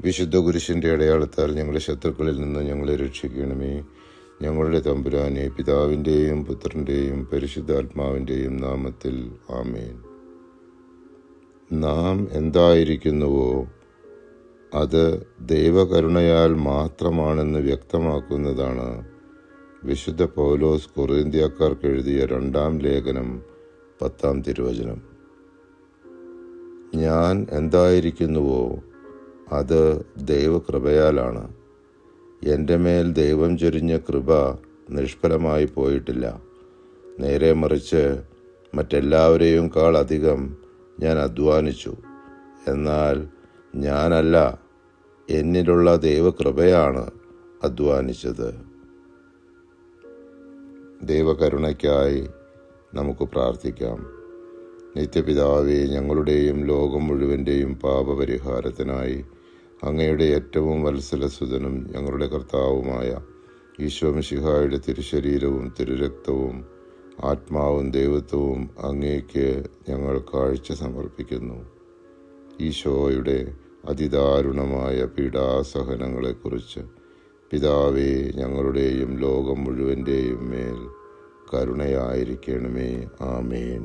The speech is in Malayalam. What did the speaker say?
വിശുദ്ധ കുരിശിൻ്റെ അടയാളത്താൽ ഞങ്ങളുടെ ശത്രുക്കളിൽ നിന്ന് ഞങ്ങളെ രക്ഷിക്കണമേ. ഞങ്ങളുടെ തമ്പുരാനെ, പിതാവിൻ്റെയും പുത്രൻ്റെയും പരിശുദ്ധാത്മാവിൻ്റെയും നാമത്തിൽ ആമേൻ. നാം എന്തായിരിക്കുന്നുവോ അത് ദൈവകരുണയാൽ മാത്രമാണെന്ന് വ്യക്തമാക്കുന്നതാണ് വിശുദ്ധ പൗലോസ് കൊറിന്ത്യക്കാർക്ക് എഴുതിയ 2-ാം ലേഖനം 10-ാം തിരുവചനം. ഞാൻ എന്തായിരിക്കുന്നുവോ അത് ദൈവകൃപയാലാണ്. എൻ്റെ മേൽ ദൈവം ചൊരിഞ്ഞ കൃപ നിഷ്ഫലമായി പോയിട്ടില്ല. നേരെ മറിച്ച് മറ്റെല്ലാവരെയും അധികം ഞാൻ അധ്വാനിച്ചു. എന്നാൽ ഞാനല്ല, എന്നിലുള്ള ദൈവകൃപയാണ് അധ്വാനിച്ചത്. ദൈവകരുണയ്ക്കായി നമുക്ക് പ്രാർത്ഥിക്കാം. നിത്യപിതാവേ, ഞങ്ങളുടെയും ലോകം മുഴുവൻ്റെയും പാപപരിഹാരത്തിനായി അങ്ങയുടെ ഏറ്റവും വത്സലസുതനും ഞങ്ങളുടെ കർത്താവുമായ ഈശോ മിശിഹായുടെ തിരുശരീരവും തിരുരക്തവും ആത്മാവും ദൈവത്വവും അങ്ങേക്ക് ഞങ്ങൾ കാഴ്ച സമർപ്പിക്കുന്നു. ഈശോയുടെ അതിദാരുണമായ പീഡാസഹനങ്ങളെക്കുറിച്ച് പിതാവേ, ഞങ്ങളുടെയും ലോകം മുഴുവൻ്റെയും മേൽ കരുണയായിരിക്കണമേ. ആമേൻ.